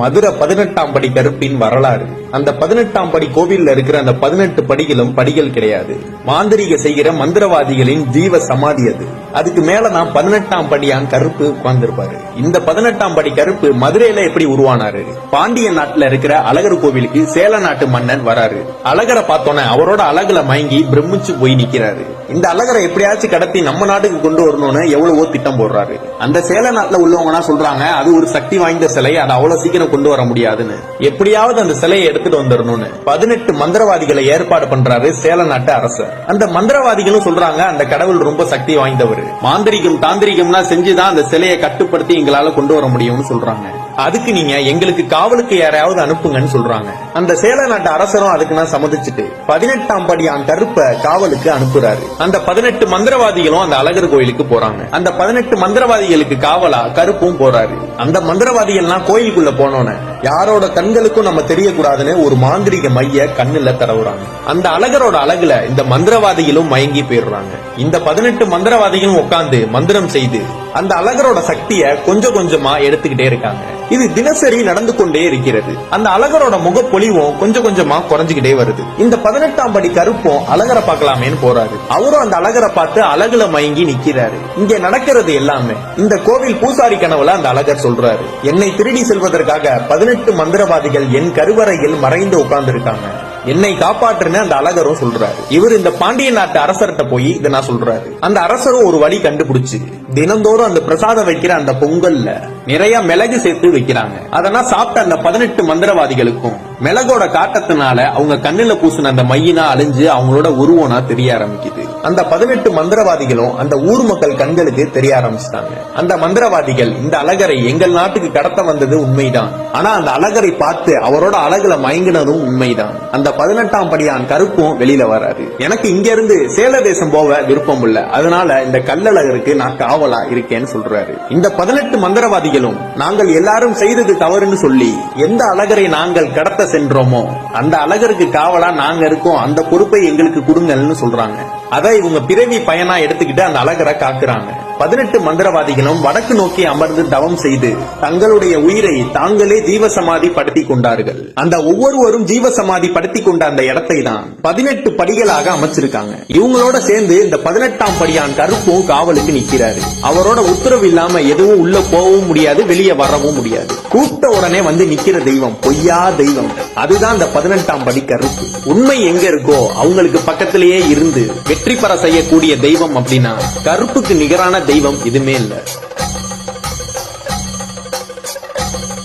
மதுரை 18ஆம் படி கருப்பின் வரலாறு. அந்த 18ஆம் படி கோவில்ல இருக்கிற அந்த 18 படிகளும் படிகள் கிடையாது, மாந்திரிக செய்கிற மந்திரவாதிகளின் ஜீவ சமாதி. அதுக்கு மேல நான் 18ஆம் படியான் கருப்பு உட்கார்ந்திருப்பாரு. இந்த 18ஆம் படி கருப்பு மதுரையில எப்படி உருவானாரு? பாண்டிய நாட்டுல இருக்கிற அழகர் கோவிலுக்கு சேல நாட்டு மன்னன் வராரு. அழகரை பார்த்தோன்னே அவரோட அழகுல மயங்கி பிரமிச்சு போய் நிக்கிறாரு. இந்த அழகரை எப்படியாச்சும் கடத்தி நம்ம நாட்டுக்கு கொண்டு வரணும்னு எவ்வளவோ திட்டம் போடுறாரு. அந்த சேல நாட்டுல உள்ளவங்கன்னா சொல்றாங்க, அது ஒரு சக்தி வாய்ந்த சிலை, அதை அவ்வளவு சீக்கிரம் கொண்டு வர முடியாதுன்னு. எப்படியாவது அந்த சிலையை எடுத்துட்டு வந்துடணும்னு 18 மந்திரவாதிகளை ஏற்பாடு பண்றாரு சேல நாட்டு அரசர். அந்த மந்திரவாதிகளும் சொல்றாங்க, அந்த கடவுள் ரொம்ப சக்தி வாய்ந்தவர், மாந்திரிகம் தாந்திரிகம்னா செஞ்சுதான் அந்த சிலையை கட்டுப்படுத்தி எங்களால கொண்டு வர முடியும்னு சொல்றாங்க. அதுக்கு நீங்க எங்களுக்கு காவலுக்கு யாரையாவது அனுப்புங்கன்னு சொல்றாங்க. அந்த சேல நாட்டு அரசரும் அதுக்கு நான் சம்மதிச்சுட்டு 18ஆம் படியான் கருப்ப காவலுக்கு அனுப்புறாரு. அந்த 18 மந்திரவாதிகளும் அந்த அழகர் கோயிலுக்கு போறாங்க. அந்த 18 மந்திரவாதிகளுக்கு காவலா கருப்பும் போறாரு. அந்த மந்திரவாதிகள்லாம் கோயிலுக்குள்ள போனோன்னு யாரோட கண்களுக்கும் நம்ம தெரியக்கூடாதுன்னு ஒரு மாந்திரிக மைய கண்ணுல தடவுறாங்க. அந்த அழகரோட அழகுல இந்த மந்திரவாதிகளும் மயங்கி போயிடுறாங்க. இந்த 18 மந்திரவாதிகளும் உட்கார்ந்து மந்திரம் செய்து அந்த அழகரோட சக்திய கொஞ்சம் கொஞ்சமா எடுத்துக்கிட்டே இருக்காங்க. இது தினசரி நடந்து கொண்டே இருக்கிறது. அந்த அழகரோட முகப்பொலிவும் கொஞ்சம் கொஞ்சமா குறைஞ்சுக்கிட்டே வருது. இந்த 18ஆம் படி கருப்பும் அழகரை பார்க்கலாமேன்னு போறாரு. அவரும் அந்த அழகரை பார்த்து அழகுல மயங்கி நிக்கிறாரு. இங்க நடக்கிறது எல்லாமே இந்த கோவில் பூசாரி கனவுல அந்த அழகர் சொல்றாரு, என்னை திருடி செல்வதற்காக 18 மந்திரவாதிகள் என் கருவறையில் மறைந்து உட்கார்ந்து இருக்காங்க, என்னை காப்பாற்றுன்னு அந்த அழகரும் சொல்றாரு. இவர் இந்த பாண்டிய நாட்டு அரசர்கிட்ட போய் இதை நான் சொல்றாரு. அந்த அரசரும் ஒரு வழி கண்டுபிடிச்சு தினந்தோறும் அந்த பிரசாதம் வைக்கிற அந்த பொங்கல்ல நிறைய மிளகு சேர்த்து வைக்கிறாங்க. அதெல்லாம் சாப்பிட்ட அந்த 18 மந்திரவாதிகளுக்கும் மிளகோட காட்டத்தினால அவங்க கண்ணுல பூசின அந்த மையினா அழிஞ்சு அவங்களோட உருவனா தெரிய ஆரம்பிக்குது. அந்த 18 மந்திரவாதிகளும் அந்த ஊர் மக்கள் கண்களுக்கு தெரிய ஆரம்பிச்சிட்டாங்க. அந்த மந்திரவாதிகள் இந்த அழகரை எங்கள் நாட்டுக்கு கடத்த வந்தது உண்மைதான், ஆனா அந்த அழகரை பார்த்து அவரோட அழகுல மயங்கினதும் உண்மைதான். அந்த 18ஆம் படியான் கருப்பும் வெளியில வராரு. எனக்கு இங்க இருந்து சேல தேசம் போக விருப்பம் இல்ல, அதனால இந்த கல்லழகருக்கு நான் காவலா இருக்கேன்னு சொல்றாரு. இந்த 18 மந்திரவாதிகளும் நாங்கள் எல்லாரும் செய்தது தவறுன்னு சொல்லி எந்த அழகரை நாங்கள் கடத்த சென்றோமோ அந்த அழகருக்கு காவலா நாங்க இருக்கோம், அந்த பொறுப்பை எங்களுக்கு கொடுங்கன்னு சொல்றாங்க. அதை இவங்க பிறவி பயனா எடுத்துக்கிட்டு அந்த அழகரை காக்குறாங்க. 18 மந்திரவாதிகளும் வடக்கு நோக்கி அமர்ந்து தவம் செய்து தங்களுடைய உயிரை தாங்களே ஜீவசமாதி படுத்தி கொண்டார்கள். அந்த ஒவ்வொருவரும் ஜீவசமாதி படுத்தி கொண்ட அந்த இடத்தை தான் 18 படிகளாக அமைச்சிருக்காங்க. இவங்களோட சேர்ந்து இந்த 18ஆம் படியான் கருப்பும் காவலுக்கு நிக்கிறாரு. அவரோட உத்தரவு இல்லாம எதுவும் உள்ள போகவும் முடியாது, வெளியே வரவும் முடியாது. கூப்பிட்ட உடனே வந்து நிக்கிற தெய்வம் பொய்யா தெய்வம், அதுதான் இந்த 18ஆம் படி கருப்பு. உண்மை எங்க இருக்கோ அவங்களுக்கு பக்கத்திலேயே இருந்து வெற்றி பெற செய்யக்கூடிய தெய்வம் அப்படின்னா கருப்புக்கு நிகரான தெய்வம் எதுவுமே இல்ல.